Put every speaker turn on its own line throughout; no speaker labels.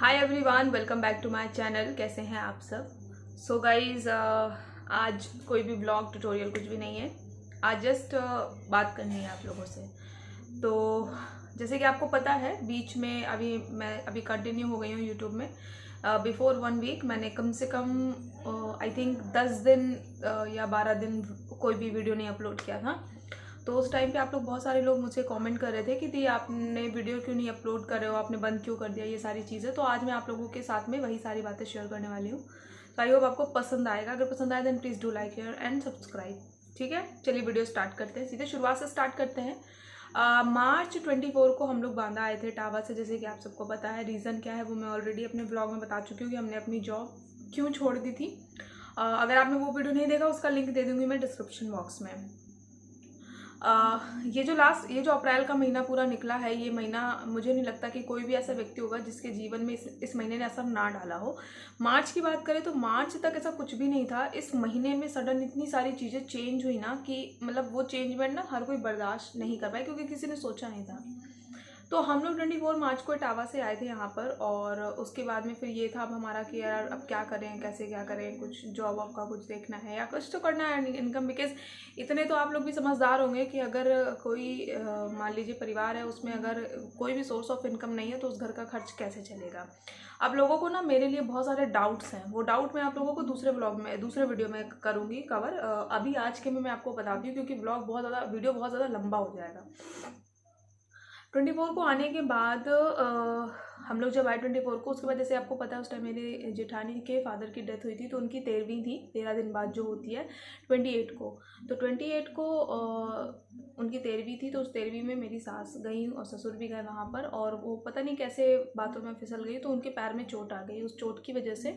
Hi everyone, welcome back to my channel. कैसे हैं आप सब? सो गाइज, आज कोई भी ब्लॉग ट्यूटोरियल कुछ भी नहीं है। आज जस्ट बात करनी है आप लोगों से। तो जैसे कि आपको पता है, बीच में मैं कंटिन्यू हो गई हूँ यूट्यूब में। बिफोर 1 वीक मैंने कम से कम आई थिंक 10 दिन या 12 दिन कोई भी वीडियो नहीं अपलोड किया था। तो उस टाइम पे आप लोग बहुत सारे लोग मुझे कमेंट कर रहे थे कि दी आपने वीडियो क्यों नहीं अपलोड कर रहे हो, आपने बंद क्यों कर दिया, ये सारी चीज़ें। तो आज मैं आप लोगों के साथ में वही सारी बातें शेयर करने वाली हूँ। तो आई होप आपको पसंद आएगा। अगर पसंद आए then please do like share and subscribe. ठीक है, चलिए वीडियो स्टार्ट करते हैं। सीधे शुरुआत से स्टार्ट करते हैं। मार्च 24 को हम लोग बांदा आए थे टावा से, जैसे कि आप सबको पता है। रीज़न क्या है वो मैं ऑलरेडी अपने ब्लॉग में बता चुकी हूँ कि हमने अपनी जॉब क्यों छोड़ दी थी। अगर आपने वो वीडियो नहीं देखा उसका लिंक दे दूँगी मैं डिस्क्रिप्शन बॉक्स में। ये जो अप्रैल का महीना पूरा निकला है, ये महीना मुझे नहीं लगता कि कोई भी ऐसा व्यक्ति होगा जिसके जीवन में इस महीने ने असर ना डाला हो। मार्च की बात करें तो मार्च तक ऐसा कुछ भी नहीं था। इस महीने में सडन इतनी सारी चीज़ें चेंज हुई ना कि मतलब वो चेंजमेंट ना हर कोई बर्दाश्त नहीं कर पाया, क्योंकि किसी ने सोचा नहीं था। तो हम लोग 24 मार्च को इटावा से आए थे यहाँ पर, और उसके बाद में फिर ये था अब हमारा कि यार अब क्या करें, कैसे क्या करें, कुछ जॉब वॉब का कुछ देखना है या कुछ तो करना है इनकम। बिकॉज इतने तो आप लोग भी समझदार होंगे कि अगर कोई मान लीजिए परिवार है, उसमें अगर कोई भी सोर्स ऑफ इनकम नहीं है तो उस घर का खर्च कैसे चलेगा। अब लोगों को ना मेरे लिए बहुत सारे डाउट्स हैं, वो डाउट मैं आप लोगों को दूसरे वीडियो में करूँगी कवर। अभी आज के में मैं आपको बताती हूँ, क्योंकि वीडियो बहुत ज़्यादा लंबा हो जाएगा। 24 को आने के बाद हम लोग जब आए 24 को, उसके बाद जैसे आपको पता है उस टाइम मेरे जेठानी के फादर की डेथ हुई थी, तो उनकी 13वीं थी, 13 दिन बाद जो होती है 28 को। तो 28 को उनकी 13वीं थी, तो उस 13वीं में मेरी सास गई और ससुर भी गए वहाँ पर, और वो पता नहीं कैसे बाथरूम में फिसल गई, तो उनके पैर में चोट आ गई। उस चोट की वजह से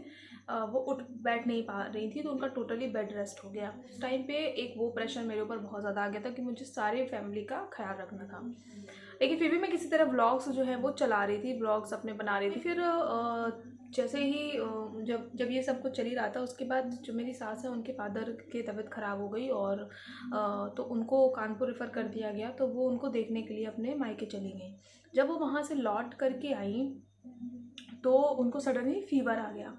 वो उठ बैठ नहीं पा रही थी, तो उनका टोटली बेड रेस्ट हो गया। उस टाइम पे एक वो प्रेशर मेरे ऊपर बहुत ज़्यादा आ गया था कि मुझे सारी फैमिली का ख्याल रखना था। लेकिन फिर भी मैं किसी तरह व्लॉग्स जो है वो चला रही थी, व्लॉग्स अपने बना रही थी। फिर जैसे ही जब जब ये सब कुछ चल ही रहा था, उसके बाद जो मेरी सास है उनके फादर की तबीयत ख़राब हो गई, और तो उनको कानपुर रेफ़र कर दिया गया। तो वो उनको देखने के लिए अपने मायके चली गई। जब वो वहाँ से लौट करके आई तो उनको सडनली फीवर आ गया।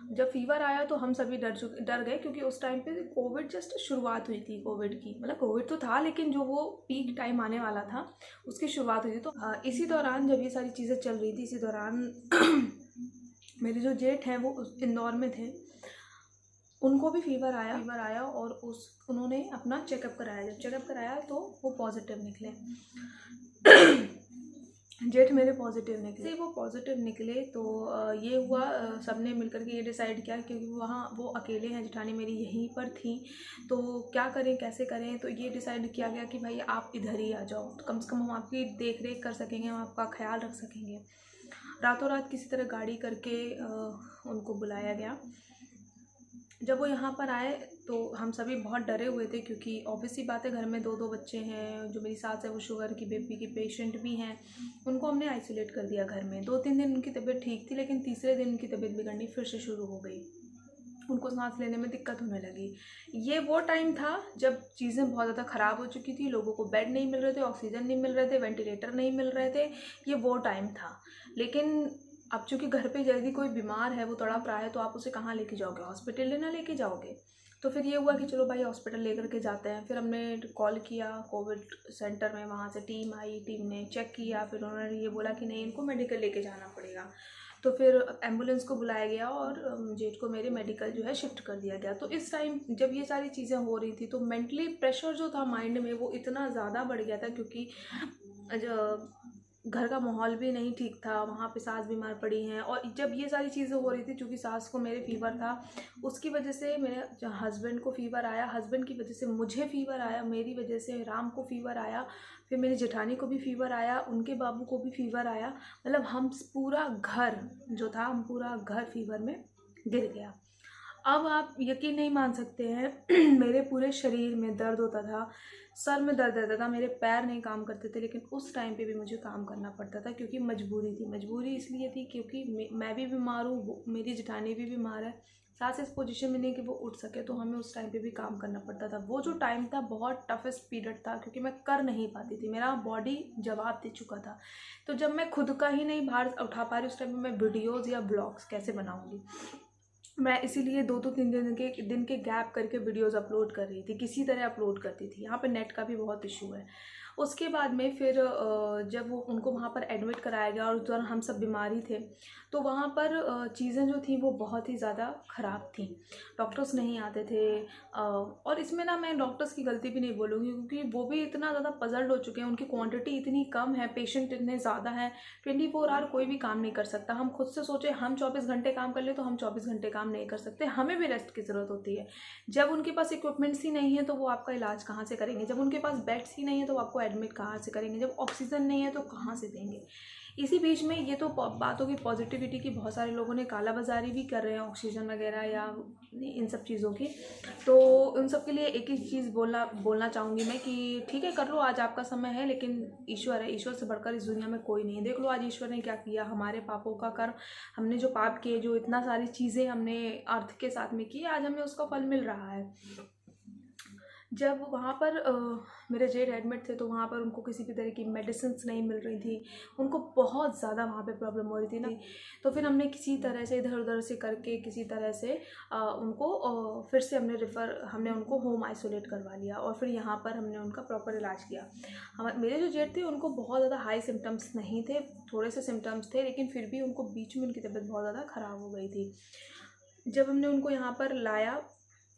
जब फीवर आया तो हम सभी डर गए, क्योंकि उस टाइम पे कोविड जस्ट शुरुआत हुई थी कोविड की। मतलब कोविड तो था, लेकिन जो वो पीक टाइम आने वाला था उसकी शुरुआत हुई थी। तो इसी दौरान जब ये सारी चीज़ें चल रही थी, इसी दौरान मेरे जो जेठ हैं वो इंदौर में थे, उनको भी फीवर आया और उन्होंने अपना चेकअप कराया। जब चेकअप कराया तो वो पॉजिटिव निकले। जेठ मेरे पॉजिटिव निकले। वो पॉजिटिव निकले तो ये हुआ, सबने मिलकर के ये डिसाइड किया, क्योंकि वहाँ वो अकेले हैं, जेठानी मेरी यहीं पर थी, तो क्या करें कैसे करें। तो ये डिसाइड किया गया कि भाई आप इधर ही आ जाओ, तो कम से कम हम आपकी देख रेख कर सकेंगे, हम आपका ख्याल रख सकेंगे। रातों रात किसी तरह गाड़ी करके उनको बुलाया गया। जब वो यहाँ पर आए तो हम सभी बहुत डरे हुए थे, क्योंकि ऑब्वियसली बात है, घर में 2 बच्चे हैं। जो मेरी सास है वो शुगर की बीपी की पेशेंट भी हैं। उनको हमने आइसोलेट कर दिया घर में। 2-3 दिन उनकी तबीयत ठीक थी, लेकिन तीसरे दिन उनकी तबीयत बिगड़नी फिर से शुरू हो गई। उनको सांस लेने में दिक्कत होने लगी। ये वो टाइम था जब चीज़ें बहुत ज़्यादा ख़राब हो चुकी थी। लोगों को बेड नहीं मिल रहे थे, ऑक्सीजन नहीं मिल रहे थे, वेंटिलेटर नहीं मिल रहे थे। ये वो टाइम था। लेकिन अब चूँकि घर पे यदि कोई बीमार है, वो तड़प रहा है, तो आप उसे कहाँ लेके जाओगे? हॉस्पिटल लेना लेके जाओगे। तो फिर ये हुआ कि चलो भाई हॉस्पिटल लेकर के जाते हैं। फिर हमने कॉल किया कोविड सेंटर में, वहाँ से टीम आई, टीम ने चेक किया। फिर उन्होंने ये बोला कि नहीं, इनको मेडिकल लेके जाना पड़ेगा। तो फिर एम्बुलेंस को बुलाया गया और जेठ को मेरे मेडिकल जो है शिफ्ट कर दिया गया। तो इस टाइम जब ये सारी चीज़ें हो रही थी, तो मेंटली प्रेशर जो था माइंड में वो इतना ज़्यादा बढ़ गया था, क्योंकि जो घर का माहौल भी नहीं ठीक था। वहाँ पे सास बीमार पड़ी हैं, और जब ये सारी चीज़ें हो रही थी, चूँकि सास को मेरे फीवर था, उसकी वजह से मेरे हस्बैंड को फीवर आया, हस्बैंड की वजह से मुझे फीवर आया, मेरी वजह से राम को फीवर आया, फिर मेरी जेठानी को भी फीवर आया, उनके बाबू को भी फीवर आया। मतलब हम पूरा घर जो था, हम पूरा घर फीवर में गिर गया। अब आप यकीन नहीं मान सकते हैं, मेरे पूरे शरीर में दर्द होता था, सर में दर्द रहता था, मेरे पैर नहीं काम करते थे। लेकिन उस टाइम पे भी मुझे काम करना पड़ता था, क्योंकि मजबूरी थी। मजबूरी इसलिए थी क्योंकि मैं भी बीमार हूँ, मेरी जेठानी भी बीमार है, सांस इस पोजीशन में नहीं कि वो उठ सके, तो हमें उस टाइम पे भी काम करना पड़ता था। वो जो टाइम था बहुत टफेस्ट पीरियड था, क्योंकि मैं कर नहीं पाती थी, मेरा बॉडी जवाब दे चुका था। तो जब मैं खुद का ही नहीं भार उठा पा रही, उस टाइम पे मैं वीडियोज़ या ब्लॉग्स कैसे बनाऊँगी। मैं इसीलिए 2-3 दिन के गैप करके वीडियोज़ अपलोड कर रही थी, किसी तरह अपलोड करती थी। यहाँ पे नेट का भी बहुत इशू है। उसके बाद में फिर जब वो उनको वहाँ पर एडमिट कराया गया और उस दौरान हम सब बीमार ही थे, तो वहाँ पर चीज़ें जो थी वो बहुत ही ज़्यादा ख़राब थी। डॉक्टर्स नहीं आते थे, और इसमें ना मैं डॉक्टर्स की गलती भी नहीं बोलूँगी, क्योंकि वो भी इतना ज़्यादा पज़ल्ड हो चुके हैं, उनकी क्वांटिटी इतनी कम है, पेशेंट इतने ज़्यादा हैं, 24 आवर कोई भी काम नहीं कर सकता। हम खुद से सोचें हम 24 घंटे काम कर ले, तो हम 24 घंटे काम नहीं कर सकते, हमें भी रेस्ट की ज़रूरत होती है। जब उनके पास इक्विपमेंट्स ही नहीं है तो वो आपका इलाज कहाँ से करेंगे? जब उनके पास बेड्स ही नहीं है तो वो आपको एडमिट कहाँ से करेंगे? जब ऑक्सीजन नहीं है तो कहाँ से देंगे? इसी बीच में ये तो बात होगी पॉजिटिविटी की, बहुत सारे लोगों ने कालाबाजारी भी कर रहे हैं ऑक्सीजन वगैरह या इन सब चीज़ों की। तो उन सब के लिए एक ही चीज़ बोलना चाहूँगी मैं कि ठीक है, कर लो, आज आपका समय है, लेकिन ईश्वर है, ईश्वर से बढ़कर इस दुनिया में कोई नहीं है। देख लो आज ईश्वर ने क्या किया, हमारे पापों का कर्म, हमने जो पाप किए, जो इतना सारी चीज़ें हमने अर्थ के साथ में की, आज हमें उसका फल मिल रहा है। जब वहाँ पर मेरे जेठ एडमिट थे, तो वहाँ पर उनको किसी भी तरह की मेडिसिन्स नहीं मिल रही थी, उनको बहुत ज़्यादा वहाँ पे प्रॉब्लम हो रही थी ना। तो फिर हमने किसी तरह से इधर उधर से करके किसी तरह से उनको फिर से हमने उनको होम आइसोलेट करवा लिया, और फिर यहाँ पर हमने उनका प्रॉपर इलाज किया। मेरे जो जेठ थे उनको बहुत ज़्यादा हाई सिम्टम्स नहीं थे, थोड़े से सिम्टम्स थे, लेकिन फिर भी उनको बीच में उनकी तबीयत बहुत ज़्यादा ख़राब हो गई थी। जब हमने उनको यहाँ पर लाया,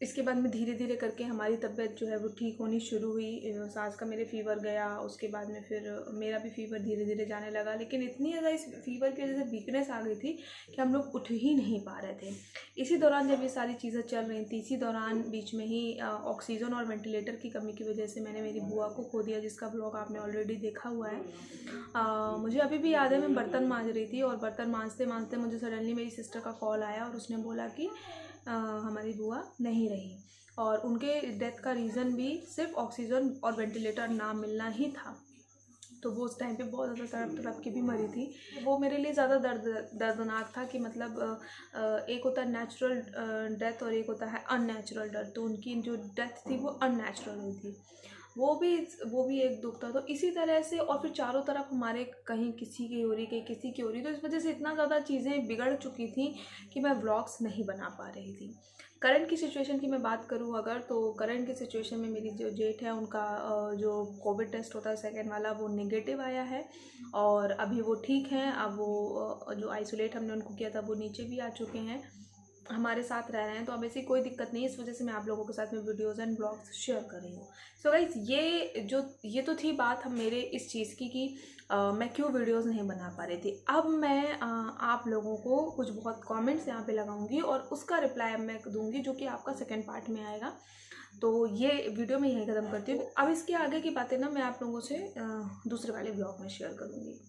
इसके बाद में धीरे धीरे करके हमारी तबीयत जो है वो ठीक होनी शुरू हुई। सास का मेरे फ़ीवर गया, उसके बाद में फिर मेरा भी फ़ीवर धीरे धीरे जाने लगा, लेकिन इतनी ज़्यादा इस फ़ीवर की वजह से वीकनेस आ गई थी कि हम लोग उठ ही नहीं पा रहे थे। इसी दौरान जब ये सारी चीज़ें चल रही थी, इसी दौरान बीच में ही ऑक्सीजन और वेंटिलेटर की कमी की वजह से मैंने मेरी बुआ को खो दिया, जिसका ब्लॉग आपने ऑलरेडी देखा हुआ है। मुझे अभी भी याद है, मैं बर्तन मांज रही थी, और बर्तन मांजते मांजते मुझे सडनली मेरी सिस्टर का कॉल आया, और उसने बोला कि हमारी बुआ नहीं रही, और उनके डेथ का रीज़न भी सिर्फ ऑक्सीजन और वेंटिलेटर ना मिलना ही था। तो वो उस टाइम पे बहुत ज़्यादा तड़प के भी मरी थी। वो मेरे लिए ज़्यादा दर्दनाक था कि मतलब एक होता है नेचुरल डेथ और एक होता है अननेचुरल डेथ। तो उनकी जो डेथ थी वो अननेचुरल हुई थी, वो भी एक दुख था। तो इसी तरह से, और फिर चारों तरफ हमारे कहीं किसी की हो रही, कहीं किसी की हो रही, तो इस वजह से इतना ज़्यादा चीज़ें बिगड़ चुकी थी कि मैं व्लॉग्स नहीं बना पा रही थी। करंट की सिचुएशन की मैं बात करूँ अगर, तो करंट की सिचुएशन में मेरी जो जेठ है उनका जो कोविड टेस्ट होता है सेकेंड वाला, वो नेगेटिव आया है, और अभी वो ठीक हैं। अब वो जो आइसोलेट हमने उनको किया था वो नीचे भी आ चुके हैं, हमारे साथ रह रहे हैं। तो अब ऐसी कोई दिक्कत नहीं है, इस वजह से मैं आप लोगों के साथ में वीडियोज़ एंड ब्लॉग्स शेयर कर रही हूँ। सो गाइस, ये तो थी बात हम मेरे इस चीज़ की कि मैं क्यों वीडियोज़ नहीं बना पा रही थी। अब मैं आप लोगों को कुछ बहुत कमेंट्स यहाँ पे लगाऊंगी, और उसका रिप्लाई अब मैं दूंगी, जो कि आपका सेकंड पार्ट में आएगा। तो ये वीडियो मैं यहीं ख़त्म करती हूँ। अब इसके आगे की बातें ना मैं आप लोगों से दूसरे वाले ब्लॉग में शेयर करूँगी।